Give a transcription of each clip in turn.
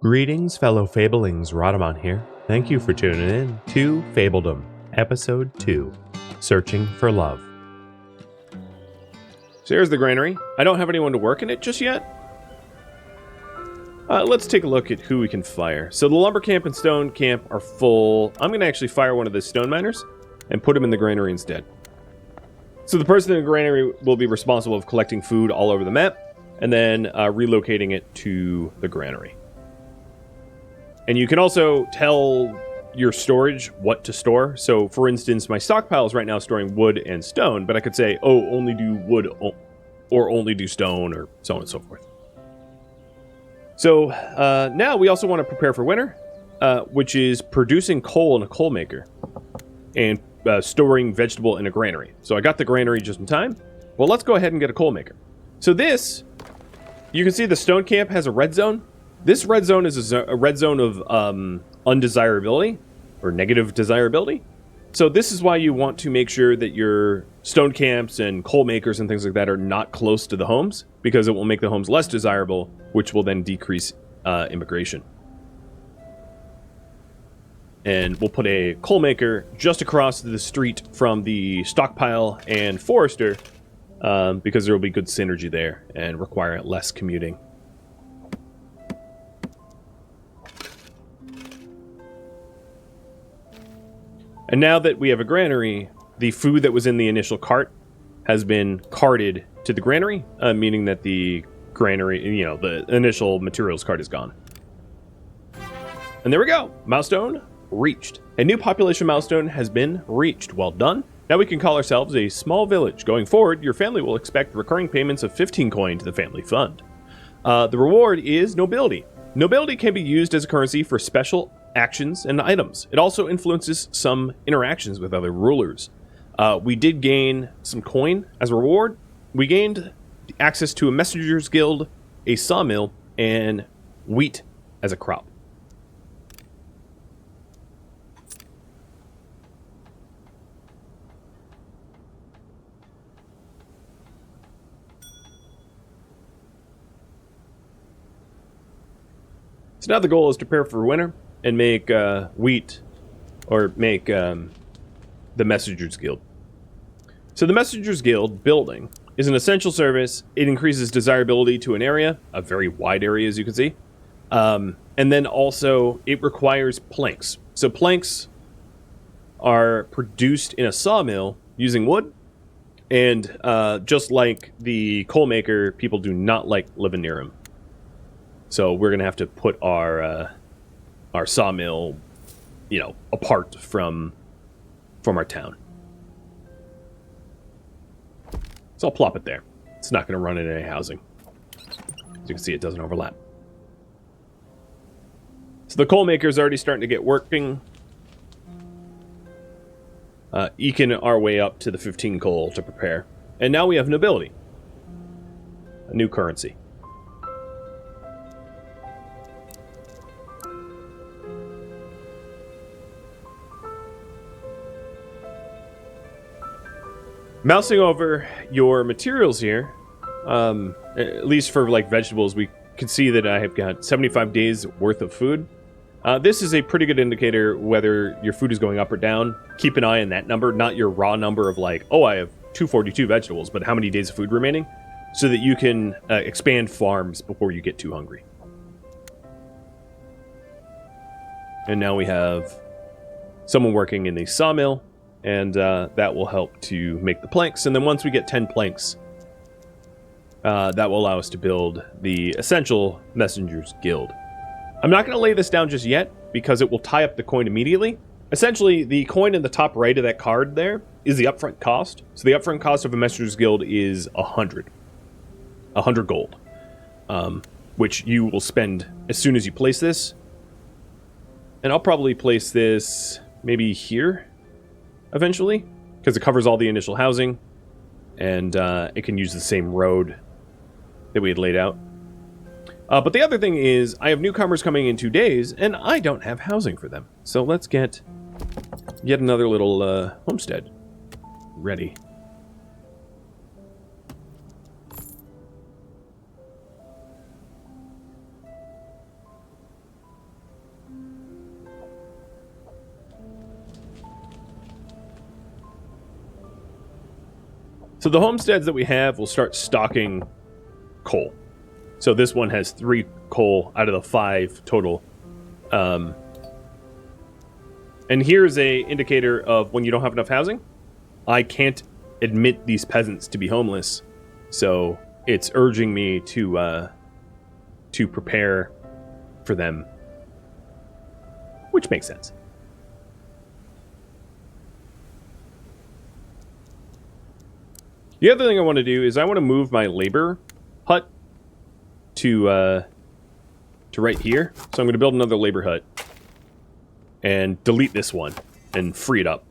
Greetings, fellow Fabelings. Rhadamant here. Thank you for tuning in to Fabledom, Episode 2, Searching for Love. So here's the granary. I don't have anyone to work in it just yet. Let's take a look at who we can fire. So the lumber camp and stone camp are full. I'm going to actually fire one of the stone miners and put him in the granary instead. So the person in the granary will be responsible for collecting food all over the map and then relocating it to the granary. And you can also tell your storage what to store. So, for instance, my stockpile is right now storing wood and stone, but I could say, oh, only do wood or only do stone or so on and so forth. So, now we also want to prepare for winter, which is producing coal in a coal maker and storing vegetable in a granary. So I got the granary just in time. Well, let's go ahead and get a coal maker. So this, you can see the stone camp has a red zone. This red zone is a red zone of undesirability or negative desirability. So this is why you want to make sure that your stone camps and coal makers and things like that are not close to the homes, because it will make the homes less desirable, which will then decrease immigration. And we'll put a coal maker just across the street from the stockpile and forester, because there will be good synergy there and require less commuting. And now that we have a granary, the food that was in the initial cart has been carted to the granary, meaning that the granary, the initial materials cart is gone. And there we go. Milestone reached. A new population milestone has been reached. Well done. Now we can call ourselves a small village. Going forward, your family will expect recurring payments of 15 coin to the family fund. The reward is nobility. Nobility can be used as a currency for special actions and items. It also influences some interactions with other rulers. We did gain some coin as a reward. We gained access to a messenger's guild, a sawmill, and wheat as a crop. So now the goal is to prepare for winter and make wheat, or make the Messenger's Guild. So the Messenger's Guild building is an essential service. It increases desirability to an area, a very wide area as you can see. And then also it requires planks. So planks are produced in a sawmill using wood. And just like the coal maker, people do not like living near them. So we're going to have to put our sawmill, apart from our town. So I'll plop it there. It's not going to run into any housing. As you can see, it doesn't overlap. So the coal maker is already starting to get working. Eking our way up to the 15 coal to prepare. And now we have nobility. A new currency. Mousing over your materials here, at least for like vegetables, we can see that I have got 75 days worth of food. This is a pretty good indicator whether your food is going up or down. Keep an eye on that number, not your raw number of like, oh, I have 242 vegetables, but how many days of food remaining, so that you can expand farms before you get too hungry. And now we have someone working in the sawmill. And that will help to make the planks. And then once we get 10 planks, that will allow us to build the essential Messenger's Guild. I'm not going to lay this down just yet, because it will tie up the coin immediately. Essentially, the coin in the top right of that card there is the upfront cost. So the upfront cost of a Messenger's Guild is 100 gold, which you will spend as soon as you place this. And I'll probably place this maybe here eventually, because it covers all the initial housing, and it can use the same road that we had laid out. But the other thing is, I have newcomers coming in 2 days, and I don't have housing for them. So let's get yet another little homestead ready. So the homesteads that we have will start stocking coal. So this one has 3 coal out of the 5 total. And here's a indicator of when you don't have enough housing. I can't admit these peasants to be homeless, so it's urging me to prepare for them, which makes sense. The other thing I want to do is I want to move my labor hut to right here. So I'm going to build another labor hut and delete this one and free it up.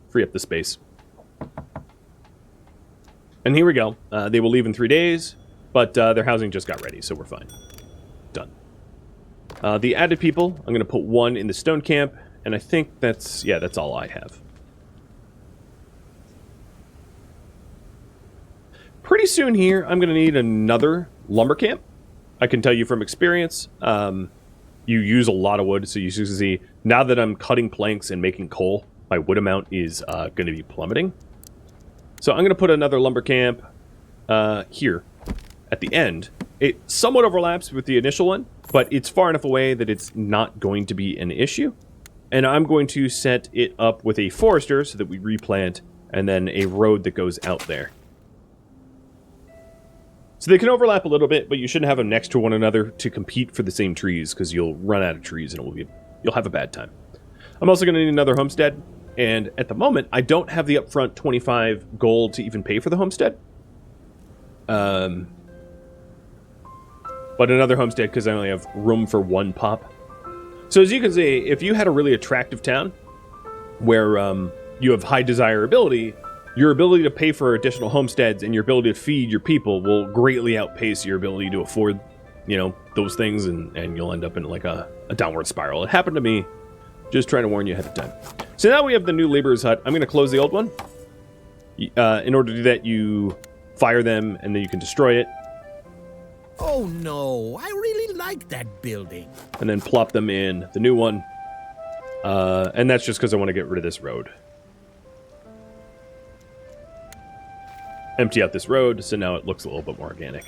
Free up the space. And here we go. They will leave in 3 days, but their housing just got ready, so we're fine. Done. The added people, I'm going to put 1 in the stone camp, and I think that's all I have. Pretty soon here, I'm going to need another lumber camp. I can tell you from experience, you use a lot of wood, so you see, now that I'm cutting planks and making coal, my wood amount is going to be plummeting. So I'm going to put another lumber camp here at the end. It somewhat overlaps with the initial one, but it's far enough away that it's not going to be an issue. And I'm going to set it up with a forester so that we replant, and then a road that goes out there. So they can overlap a little bit, but you shouldn't have them next to one another to compete for the same trees, because you'll run out of trees and you'll have a bad time. I'm also going to need another homestead, and at the moment, I don't have the upfront 25 gold to even pay for the homestead. But another homestead, because I only have room for 1 pop. So as you can see, if you had a really attractive town where you have high desirability, your ability to pay for additional homesteads and your ability to feed your people will greatly outpace your ability to afford, those things, and you'll end up in like a downward spiral. It happened to me. Just trying to warn you ahead of time. So now we have the new laborer's hut. I'm going to close the old one. In order to do that, you fire them, and then you can destroy it. Oh no, I really like that building. And then plop them in the new one. And that's just because I want to get rid of this road. Empty out this road, so now it looks a little bit more organic.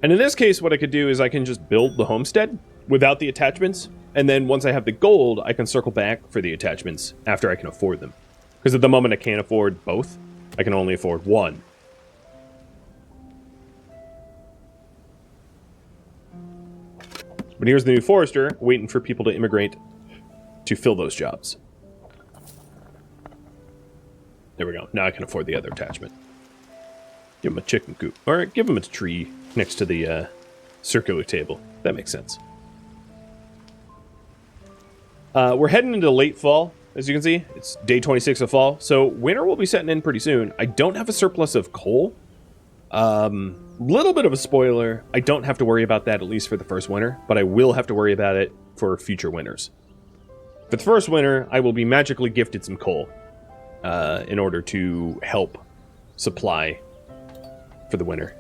And in this case, what I could do is I can just build the homestead without the attachments, and then once I have the gold, I can circle back for the attachments after I can afford them. Because at the moment I can't afford both. I can only afford one. But here's the new forester, waiting for people to immigrate to fill those jobs. There we go. Now I can afford the other attachment. Give him a chicken coop. Or give him a tree next to the circular table. That makes sense. We're heading into late fall, as you can see. It's day 26 of fall, so winter will be setting in pretty soon. I don't have a surplus of coal. Little bit of a spoiler. I don't have to worry about that, at least for the first winter, but I will have to worry about it for future winters. For the first winter, I will be magically gifted some coal in order to help supply for the winter.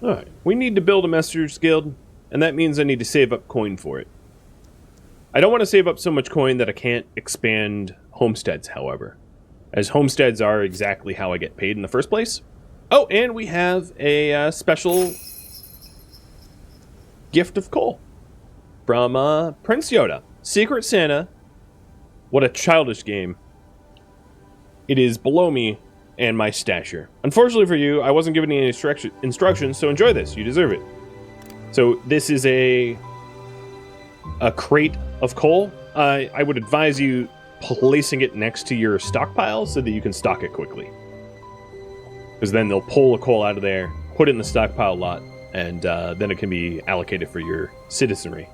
Alright, we need to build a Messengers Guild, and that means I need to save up coin for it. I don't want to save up so much coin that I can't expand homesteads, however, as homesteads are exactly how I get paid in the first place. Oh, and we have a special gift of coal from Prince Yoda. Secret Santa. What a childish game. It is below me and my stasher. Unfortunately for you, I wasn't given any instructions, so enjoy this. You deserve it. So this is a a crate of coal, I would advise you placing it next to your stockpile so that you can stock it quickly. Because then they'll pull the coal out of there, put it in the stockpile lot, and then it can be allocated for your citizenry.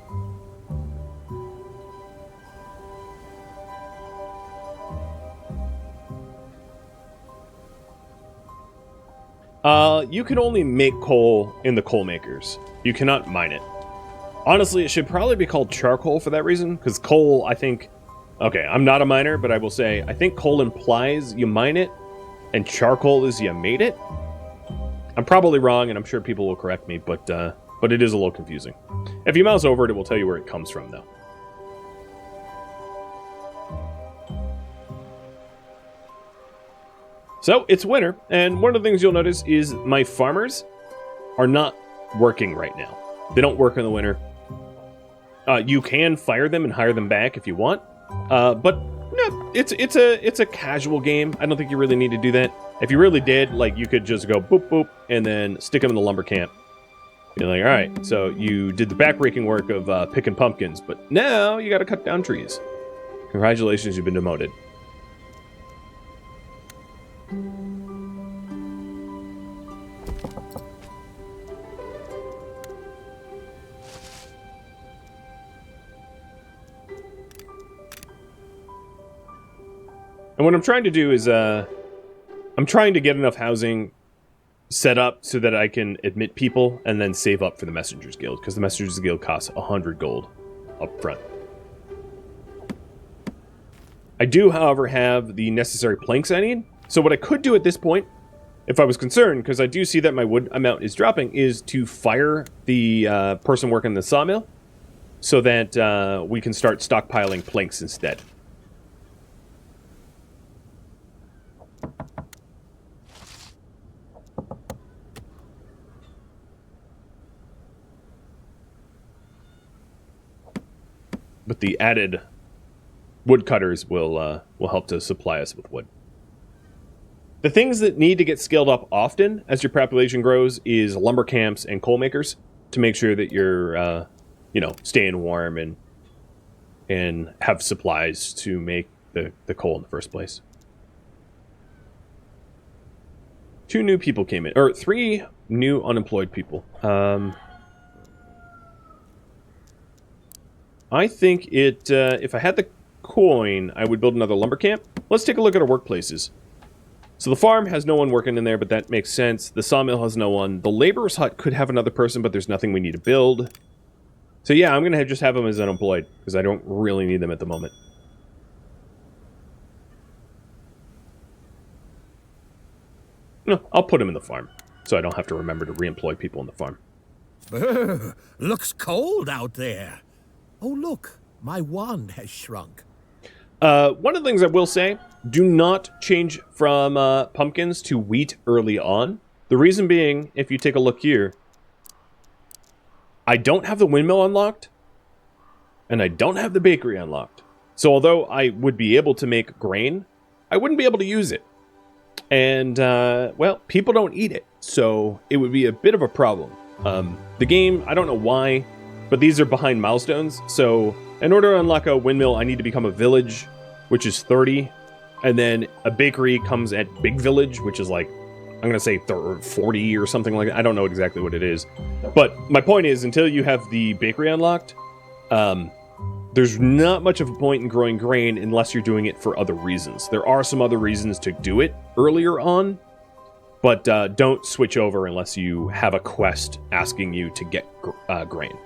You can only make coal in the coal makers. You cannot mine it. Honestly, it should probably be called charcoal for that reason, because coal, I think... Okay, I'm not a miner, but I will say, I think coal implies you mine it, and charcoal is you made it. I'm probably wrong, and I'm sure people will correct me, but it is a little confusing. If you mouse over it, it will tell you where it comes from, though. So, it's winter, and one of the things you'll notice is my farmers are not working right now. They don't work in the winter. You can fire them and hire them back if you want, but no, it's a casual game. I don't think you really need to do that. If you really did, like, you could just go boop boop and then stick them in the lumber camp. You're like, all right, so you did the backbreaking work of picking pumpkins, but now you got to cut down trees. Congratulations, you've been demoted. And what I'm trying to do is, I'm trying to get enough housing set up so that I can admit people and then save up for the Messengers Guild, because the Messengers Guild costs 100 gold up front. I do, however, have the necessary planks I need. So what I could do at this point, if I was concerned, because I do see that my wood amount is dropping, is to fire the person working the sawmill so that we can start stockpiling planks instead. But the added woodcutters will help to supply us with wood. The things that need to get scaled up often as your population grows is lumber camps and coal makers to make sure that you're, staying warm and have supplies to make the coal in the first place. 2 new people came in, or 3 new unemployed people. I think if I had the coin, I would build another lumber camp. Let's take a look at our workplaces. So the farm has no one working in there, but that makes sense. The sawmill has no one. The laborer's hut could have another person, but there's nothing we need to build. So yeah, I'm going to just have them as unemployed, because I don't really need them at the moment. No, I'll put them in the farm, so I don't have to remember to re-employ people in the farm. Looks cold out there. Oh, look, my wand has shrunk. One of the things I will say, do not change from pumpkins to wheat early on. The reason being, if you take a look here, I don't have the windmill unlocked, and I don't have the bakery unlocked. So although I would be able to make grain, I wouldn't be able to use it. And, well, people don't eat it, so it would be a bit of a problem. The game, I don't know why, but these are behind milestones, so in order to unlock a windmill, I need to become a village, which is 30, and then a bakery comes at big village, which is like, I'm going to say 40 or something like that. I don't know exactly what it is. But my point is, until you have the bakery unlocked, there's not much of a point in growing grain unless you're doing it for other reasons. There are some other reasons to do it earlier on, but don't switch over unless you have a quest asking you to get grain.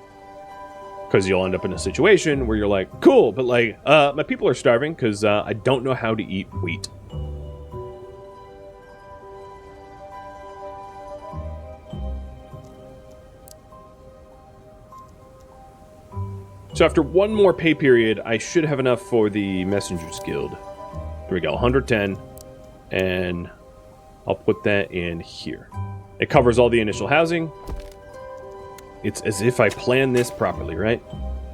Because you'll end up in a situation where you're like, cool, but like, my people are starving because I don't know how to eat wheat. So after one more pay period, I should have enough for the Messengers Guild. Here we go, 110, and I'll put that in here. It covers all the initial housing. It's as if I planned this properly, right?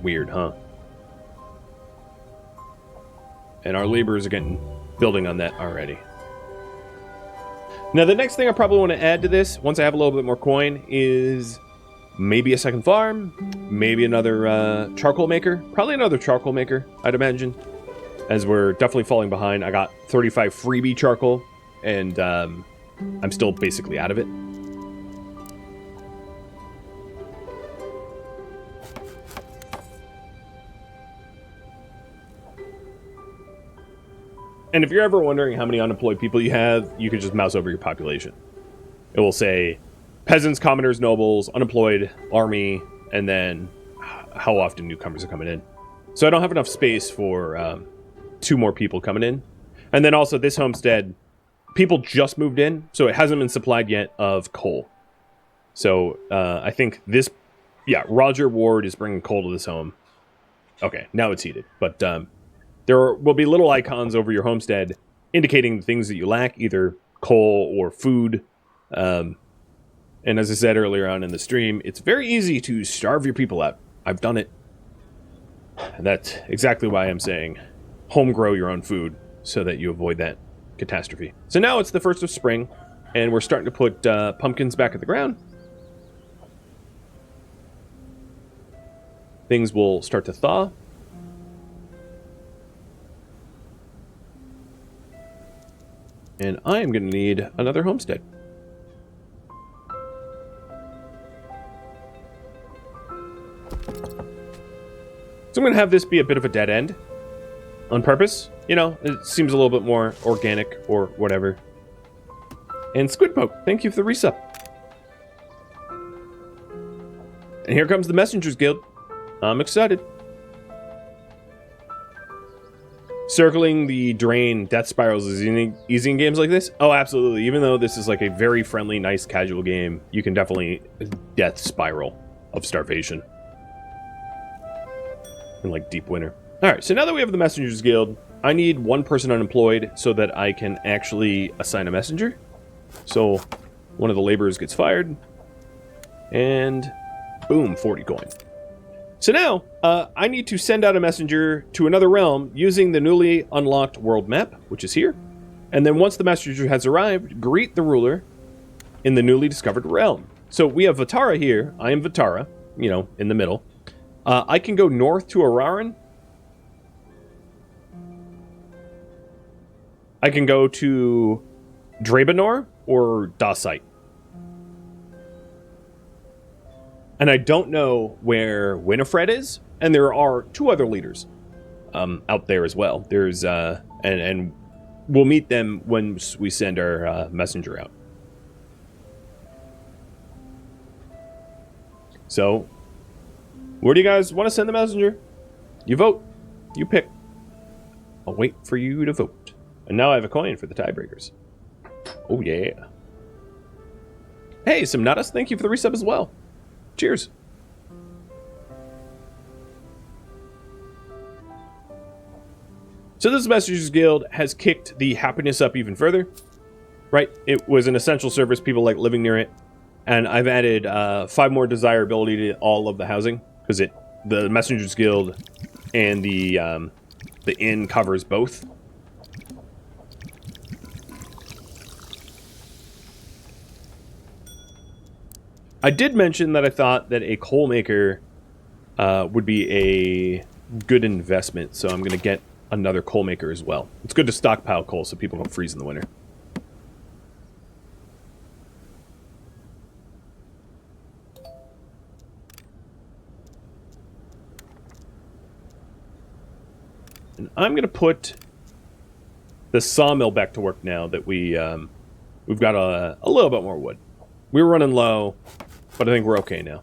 Weird, huh? And our laborers are getting building on that already. Now, the next thing I probably want to add to this, once I have a little bit more coin, is maybe a second farm, maybe another charcoal maker. Probably another charcoal maker, I'd imagine, as we're definitely falling behind. I got 35 freebie charcoal, and I'm still basically out of it. And if you're ever wondering how many unemployed people you have, you can just mouse over your population. It will say peasants, commoners, nobles, unemployed, army, and then how often newcomers are coming in. So I don't have enough space for 2 more people coming in. And then also this homestead, people just moved in, so it hasn't been supplied yet of coal. So I think this, yeah, Roger Ward is bringing coal to this home. Okay, now it's heated, but there will be little icons over your homestead indicating the things that you lack, either coal or food. And as I said earlier on in the stream, it's very easy to starve your people out. I've done it. That's exactly why I'm saying home grow your own food so that you avoid that catastrophe. So now it's the 1st of spring, and we're starting to put pumpkins back at the ground. Things will start to thaw. And I am going to need another homestead. So I'm going to have this be a bit of a dead end on purpose. You know, it seems a little bit more organic or whatever. And Squidpoke, thank you for the resub. And here comes the Messengers Guild. I'm excited. Circling the drain death spirals is easy in games like this? Oh, absolutely. Even though this is like a very friendly, nice, casual game, you can definitely death spiral of starvation. In like deep winter. Alright, so now that we have the Messengers Guild, I need 1 person unemployed so that I can actually assign a messenger. So one of the laborers gets fired. And boom, 40 coin. So now, I need to send out a messenger to another realm using the newly unlocked world map, which is here. And then once the messenger has arrived, greet the ruler in the newly discovered realm. So we have Vatara here. I am Vatara, you know, in the middle. I can go north to Araran. I can go to Drabenor or Dacite. And I don't know where Winifred is, and there are 2 other leaders out there as well. There's and we'll meet them when we send our messenger out. So, where do you guys want to send the messenger? You vote. You pick. I'll wait for you to vote. And now I have a coin for the tiebreakers. Oh yeah. Hey, Simnatus, thank you for the resub as well. Cheers. So this Messengers Guild has kicked the happiness up even further. Right? It was an essential service. People like living near it. And I've added 5 more desirability to all of the housing. Because the Messengers Guild and the inn covers both. I did mention that I thought that a coal maker would be a good investment, so I'm going to get another coal maker as well. It's good to stockpile coal so people don't freeze in the winter. And I'm going to put the sawmill back to work now that we've got a little bit more wood. We were running low, but I think we're okay now.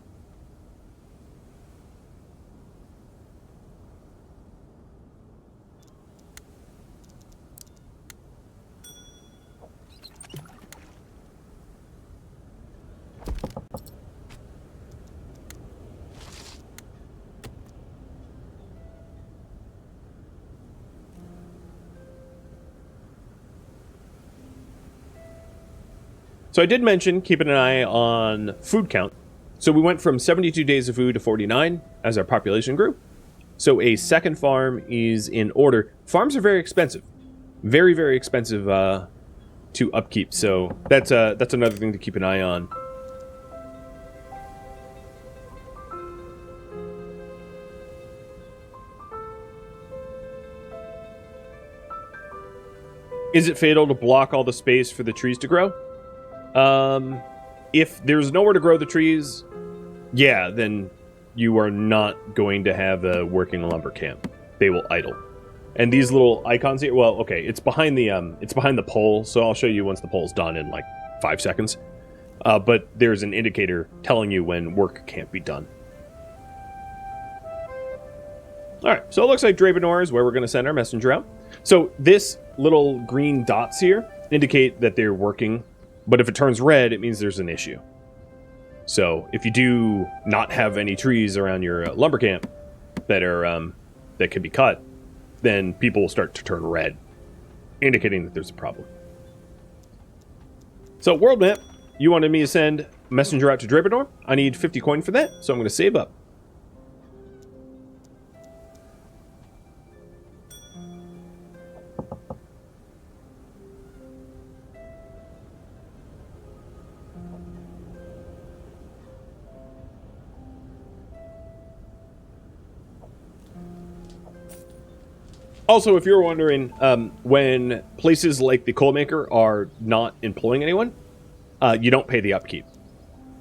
So I did mention keeping an eye on food count. So we went from 72 days of food to 49 as our population grew. So a second farm is in order. Farms are very expensive. Very, very expensive to upkeep. So that's another thing to keep an eye on. Is it fatal to block all the space for the trees to grow? If there's nowhere to grow the trees, yeah, then you are not going to have a working lumber camp. They will idle. And these little icons here, well, okay, it's behind the pole, so I'll show you once the pole's done in like 5 seconds. But there's an indicator telling you when work can't be done. Alright, so it looks like Dravenor is where we're going to send our messenger out. So this little green dots here indicate that they're working, but if it turns red, it means there's an issue. So if you do not have any trees around your lumber camp that are that can be cut, then people will start to turn red, indicating that there's a problem. So world map, you wanted me to send messenger out to Dravenor. I need 50 coin for that, so I'm going to save up. Also, if you're wondering, when places like the coal maker are not employing anyone, you don't pay the upkeep.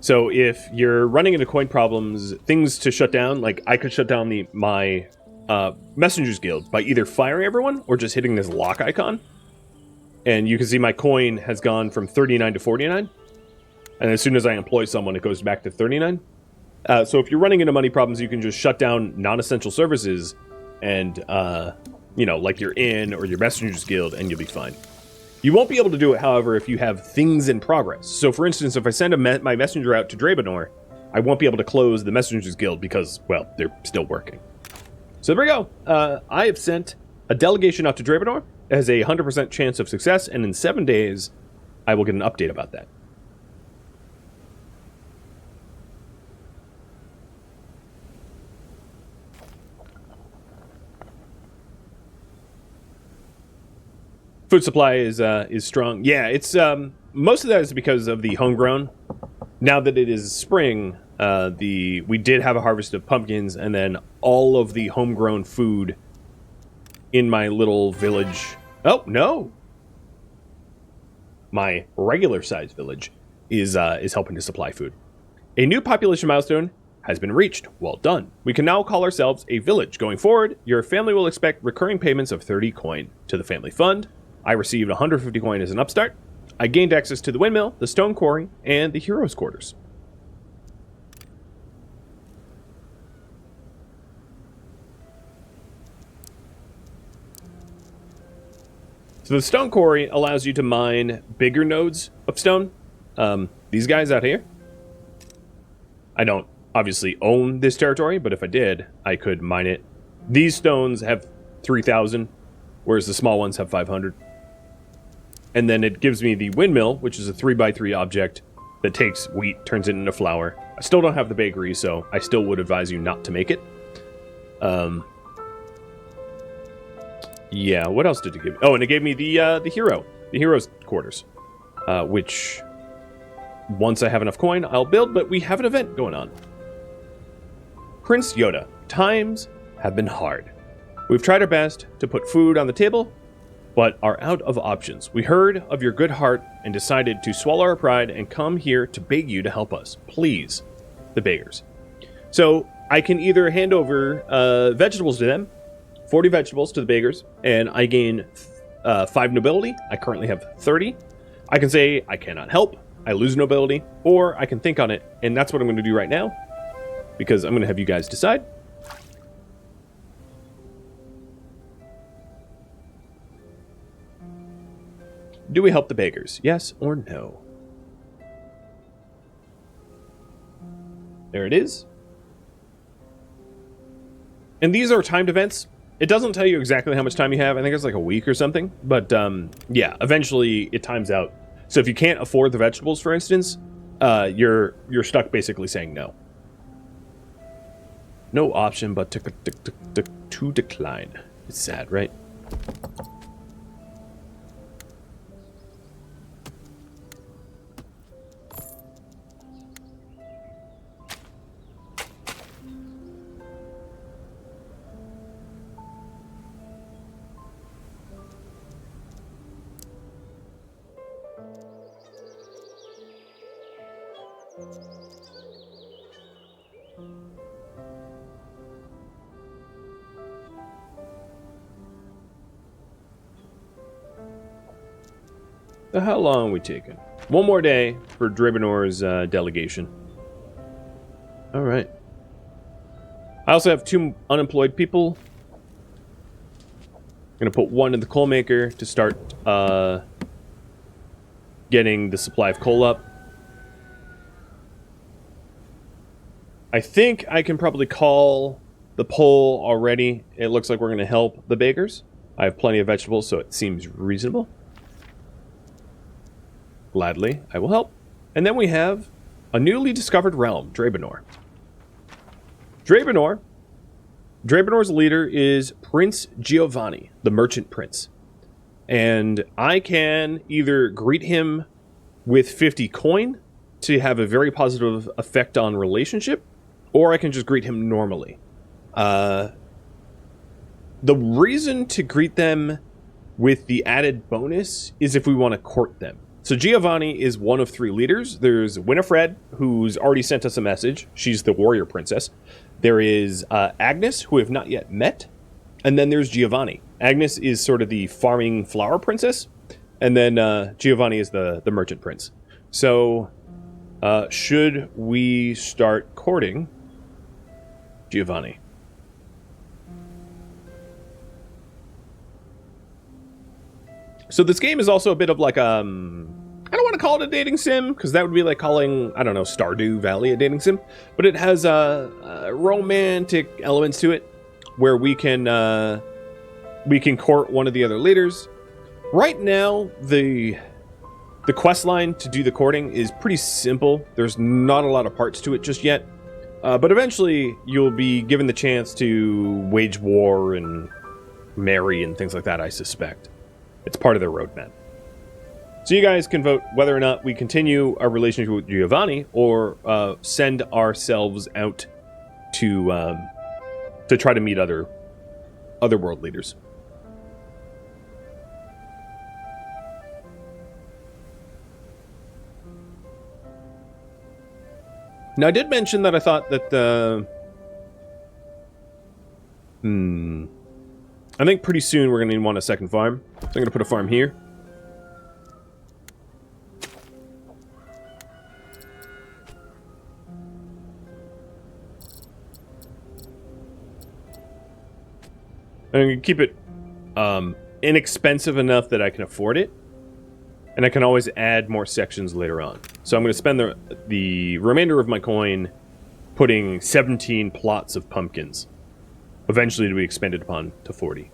So if you're running into coin problems, things to shut down, like I could shut down my Messengers Guild by either firing everyone or just hitting this lock icon. And you can see my coin has gone from 39 to 49. And as soon as I employ someone, it goes back to 39. So if you're running into money problems, you can just shut down non-essential services and... you know, like your inn or your Messengers Guild, and you'll be fine. You won't be able to do it, however, if you have things in progress. So, for instance, if I send my messenger out to Dravenor, I won't be able to close the Messengers Guild because, well, they're still working. So there we go. I have sent a delegation out to Dravenor. It has a 100% chance of success, and in 7 days, I will get an update about that. Food supply is strong. Yeah, it's most of that is because of the homegrown. Now that it is spring, we did have a harvest of pumpkins, and then all of the homegrown food in my little village. Oh no, my regular sized village is helping to supply food. A new population milestone has been reached. Well done. We can now call ourselves a village. Going forward, your family will expect recurring payments of 30 coin to the family fund. I received 150 coin as an upstart. I gained access to the windmill, the stone quarry, and the heroes' quarters. So the stone quarry allows you to mine bigger nodes of stone. These guys out here. I don't obviously own this territory, but if I did, I could mine it. These stones have 3,000, whereas the small ones have 500. And then it gives me the windmill, which is a 3x3 object that takes wheat, turns it into flour. I still don't have the bakery, so I still would advise you not to make it. Yeah, what else did it give me? Oh, and it gave me the hero's quarters, which once I have enough coin, I'll build, but we have an event going on. Prince Yoda, times have been hard. We've tried our best to put food on the table, but are out of options. We heard of your good heart and decided to swallow our pride and come here to beg you to help us. Please, the beggars. So I can either hand over vegetables to them, 40 vegetables to the beggars, and I gain 5 nobility. I currently have 30. I can say I cannot help, I lose nobility, or I can think on it, and that's what I'm going to do right now, because I'm going to have you guys decide. Do we help the beggars? Yes or no? There it is. And these are timed events. It doesn't tell you exactly how much time you have. I think it's like a week or something. But yeah, eventually it times out. So if you can't afford the vegetables, for instance, you're stuck basically saying no. No option but to decline. It's sad, right? So how long are we taking? One more day for Drabenor's delegation. Alright. I also have 2 unemployed people. I'm going to put 1 in the coal maker to start getting the supply of coal up. I think I can probably call the poll already. It looks like we're going to help the bakers. I have plenty of vegetables, so it seems reasonable. Gladly, I will help. And then we have a newly discovered realm, Drabenor. Drabenor's leader is Prince Giovanni, the Merchant Prince. And I can either greet him with 50 coin to have a very positive effect on relationship, or I can just greet him normally. The reason to greet them with the added bonus is if we want to court them. So Giovanni is one of 3 leaders. There's Winifred, who's already sent us a message. She's the warrior princess. There is Agnes, who we have not yet met. And then there's Giovanni. Agnes is sort of the farming flower princess. And then Giovanni is the merchant prince. So should we start courting Giovanni? So this game is also a bit of like, I don't want to call it a dating sim, because that would be like calling, I don't know, Stardew Valley a dating sim. But it has romantic elements to it, where we can court one of the other leaders. Right now, the quest line to do the courting is pretty simple. There's not a lot of parts to it just yet. But eventually, you'll be given the chance to wage war and marry and things like that, I suspect. It's part of their roadmap. So you guys can vote whether or not we continue our relationship with Giovanni or send ourselves out to try to meet other world leaders. Now, I did mention that I thought that I think pretty soon we're going to want a second farm. So I'm going to put a farm here. I'm going to keep it inexpensive enough that I can afford it. And I can always add more sections later on. So I'm going to spend the remainder of my coin putting 17 plots of pumpkins. Eventually to be expanded upon to 40.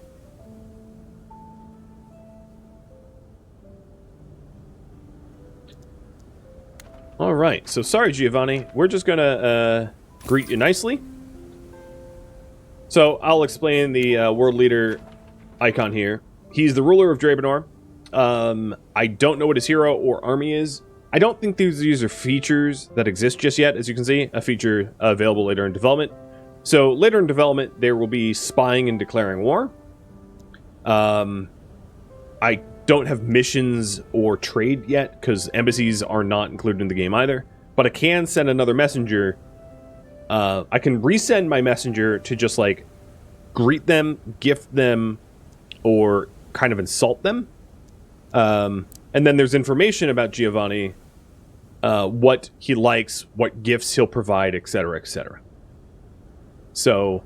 Alright, so sorry Giovanni. We're just going to greet you nicely. So I'll explain the world leader icon here. He's the ruler of Drabenor. I don't know what his hero or army is. I don't think these are features that exist just yet, as you can see. A feature available later in development. So later in development, there will be spying and declaring war. I don't have missions or trade yet, because embassies are not included in the game either. But I can send another messenger. I can resend my messenger to just, like, greet them, gift them, or kind of insult them. And then there's information about Giovanni, what he likes, what gifts he'll provide, etc., etc. So,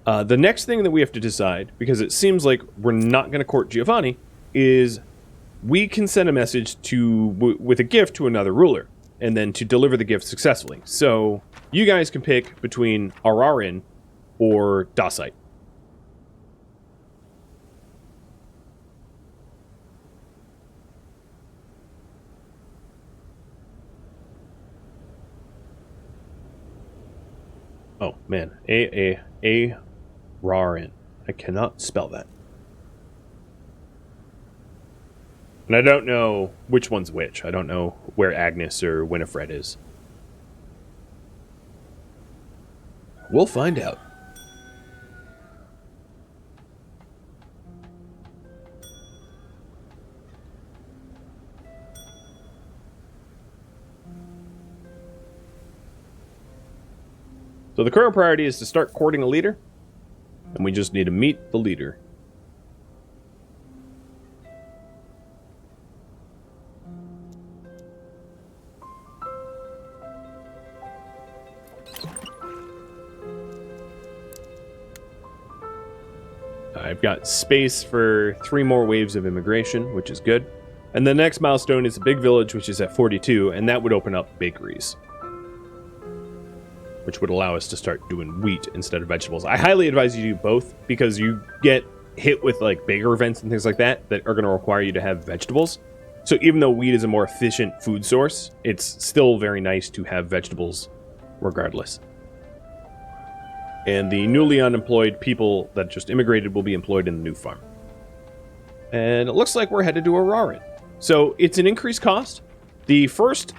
the next thing that we have to decide, because it seems like we're not going to court Giovanni, is we can send a message with a gift to another ruler, and then to deliver the gift successfully. So, you guys can pick between Ararin or Dacite. Oh, man. Rarin. I cannot spell that. And I don't know which one's which. I don't know where Agnes or Winifred is. We'll find out. So the current priority is to start courting a leader, and we just need to meet the leader. I've got space for 3 more waves of immigration, which is good. And the next milestone is a big village, which is at 42, and that would open up bakeries, which would allow us to start doing wheat instead of vegetables. I highly advise you do both, because you get hit with like baker events and things like that are going to require you to have vegetables. So even though wheat is a more efficient food source, it's still very nice to have vegetables regardless. And the newly unemployed people that just immigrated will be employed in the new farm. And it looks like we're headed to Rhadamant. So it's an increased cost. The first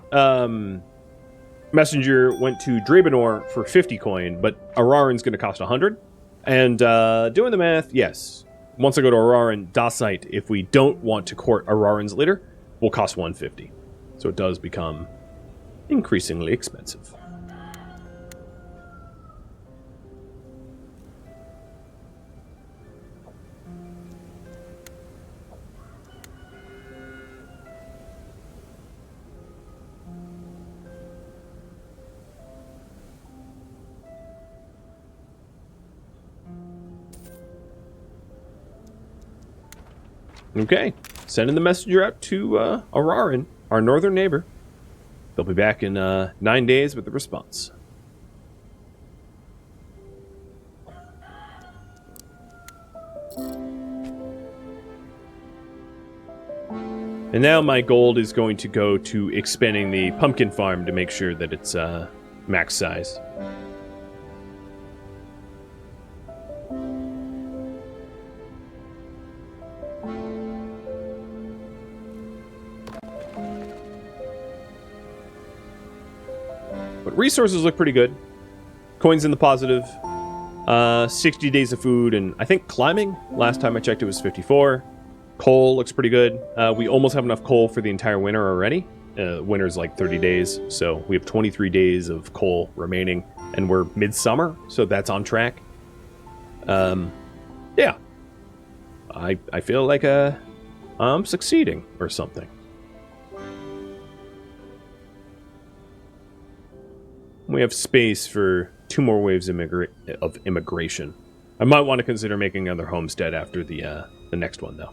messenger went to Drabenor for 50 coin, but Rhadaman's going to cost 100. And doing the math, yes. Once I go to Rhadamant, Dacite, if we don't want to court Rhadaman's leader, will cost 150. So it does become increasingly expensive. Okay, sending the messenger out to Rhadamant, our northern neighbor. They'll be back in 9 days with the response. And now my gold is going to go to expanding the pumpkin farm to make sure that it's max size. Resources look pretty good. Coins in the positive. 60 days of food, and I think climbing, last time I checked it was 54. Coal looks pretty good. We almost have enough coal for the entire winter already. Winter's like 30 days, so we have 23 days of coal remaining, and we're midsummer, so that's on track. Yeah. I feel like I'm succeeding or something. We have space for 2 more waves of immigration. I might want to consider making another homestead after the next one, though.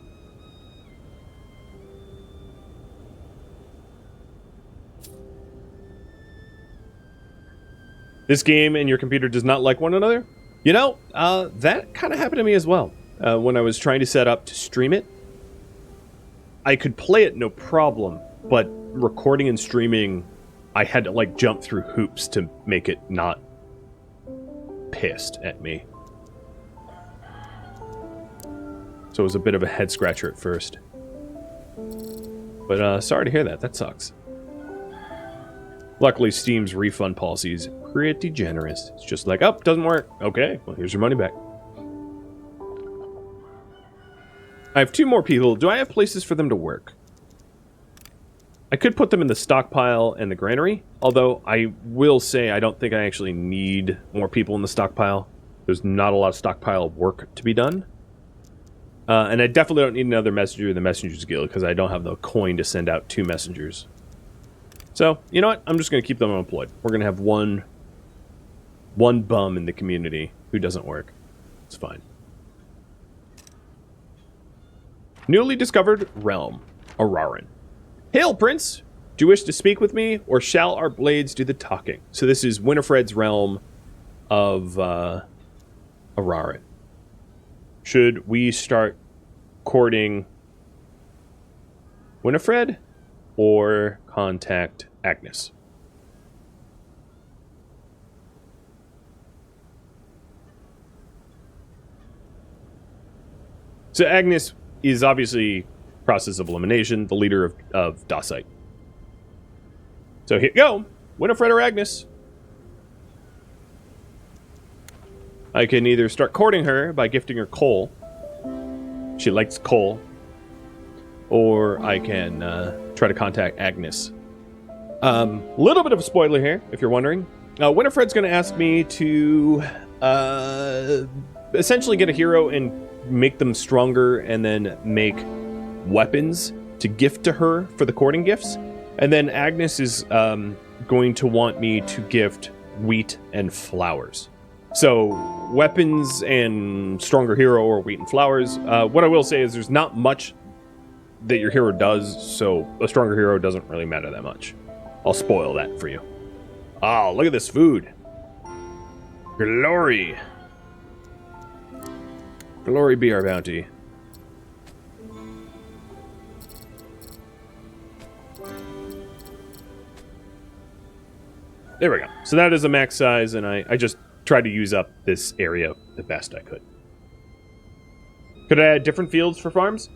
This game and your computer does not like one another? You know, that kind of happened to me as well. When I was trying to set up to stream it, I could play it no problem, but recording and streaming, I had to like jump through hoops to make it not pissed at me. So it was a bit of a head scratcher at first. But sorry to hear that. That sucks. Luckily, Steam's refund policy is pretty generous. It's just like, oh, doesn't work. Okay, well, here's your money back. I have 2 more people. Do I have places for them to work? I could put them in the stockpile and the granary, although I will say I don't think I actually need more people in the stockpile. There's not a lot of stockpile work to be done. And I definitely don't need another messenger in the Messengers Guild because I don't have the coin to send out 2 messengers. So, you know what? I'm just going to keep them unemployed. We're going to have one bum in the community who doesn't work. It's fine. Newly discovered realm, Rhadamant. Hail, Prince! Do you wish to speak with me, or shall our blades do the talking? So this is Winifred's realm of Rhadamant. Should we start courting Winifred, or contact Agnes? So Agnes is obviously process of elimination, the leader of Dacite. So here you go, Winifred or Agnes. I can either start courting her by gifting her coal. She likes coal. Or I can try to contact Agnes. Little bit of a spoiler here, if you're wondering. Winifred's going to ask me to essentially get a hero and make them stronger, and then make weapons to gift to her for the courting gifts. And then Agnes is going to want me to gift wheat and flowers. So, weapons and stronger hero or wheat and flowers. What I will say is there's not much that your hero does, so a stronger hero doesn't really matter that much. I'll spoil that for you. Oh, look at this food. Glory. Glory be our bounty. There we go. So that is a max size, and I just tried to use up this area the best I could. Could I add different fields for farms?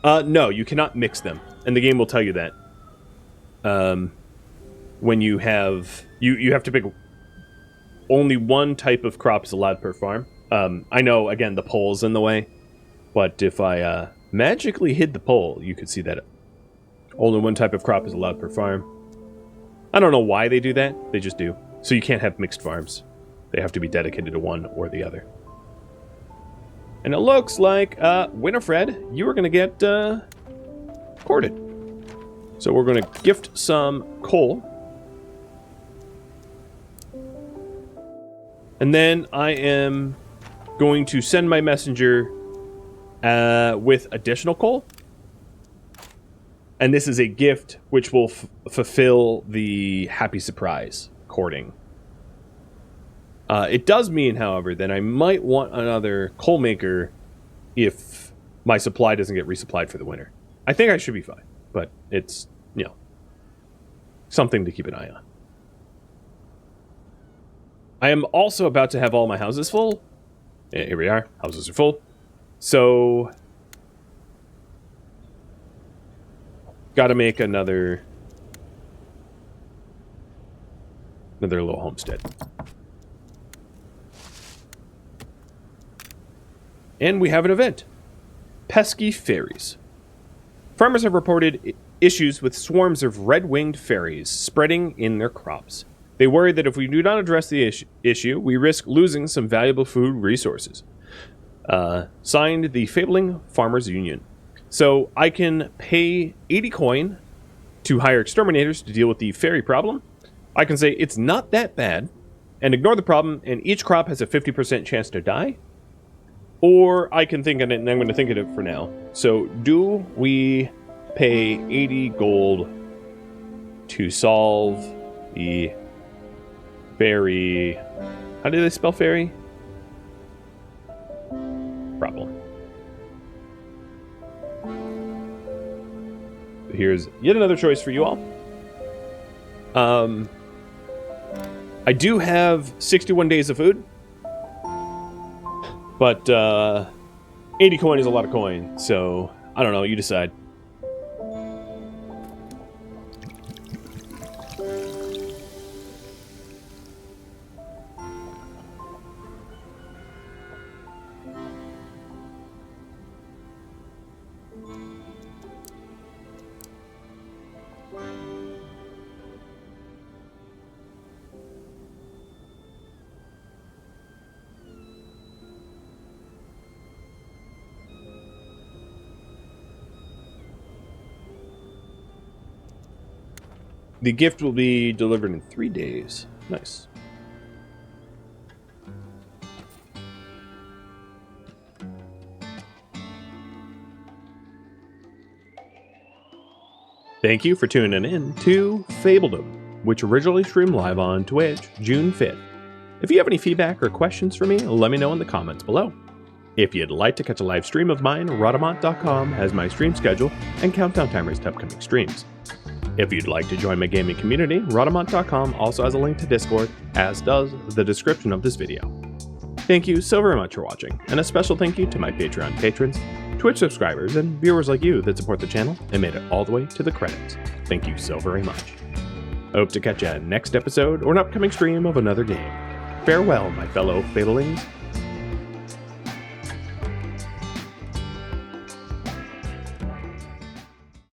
No, you cannot mix them, and the game will tell you that. When you have... You have to pick... Only one type of crop is allowed per farm. I know, again, the pole's in the way, but if I magically hid the pole, you could see that only one type of crop is allowed per farm. I don't know why they do that. They just do. So you can't have mixed farms. They have to be dedicated to one or the other. And it looks like, Winifred, you are going to get courted. So we're going to gift some coal. And then I am going to send my messenger with additional coal. And this is a gift which will fulfill the happy surprise courting. It does mean, however, that I might want another coal maker if my supply doesn't get resupplied for the winter. I think I should be fine, but it's, you know, something to keep an eye on. I am also about to have all my houses full. Yeah, here we are. Houses are full. So... Gotta make another little homestead. And we have an event. Pesky fairies. Farmers have reported issues with swarms of red-winged fairies spreading in their crops. They worry that if we do not address the issue, we risk losing some valuable food resources. Signed, the Fabledom Farmers Union. So I can pay 80 coin to hire exterminators to deal with the fairy problem. I can say it's not that bad and ignore the problem, and each crop has a 50% chance to die. Or I can think of it, and I'm going to think of it for now. So do we pay 80 gold to solve the fairy... How do they spell fairy? Problem. Here's yet another choice for you all. I do have 61 days of food, but 80 coin is a lot of coin, so I don't know, you decide. The gift will be delivered in 3 days. Nice. Thank you for tuning in to Fabledom, which originally streamed live on Twitch, June 5th. If you have any feedback or questions for me, let me know in the comments below. If you'd like to catch a live stream of mine, Rhadamant.com has my stream schedule and countdown timers to upcoming streams. If you'd like to join my gaming community, Rhadamant.com also has a link to Discord, as does the description of this video. Thank you so very much for watching, and a special thank you to my Patreon patrons, Twitch subscribers, and viewers like you that support the channel and made it all the way to the credits. Thank you so very much. I hope to catch you next episode or an upcoming stream of another game. Farewell, my fellow Fablings.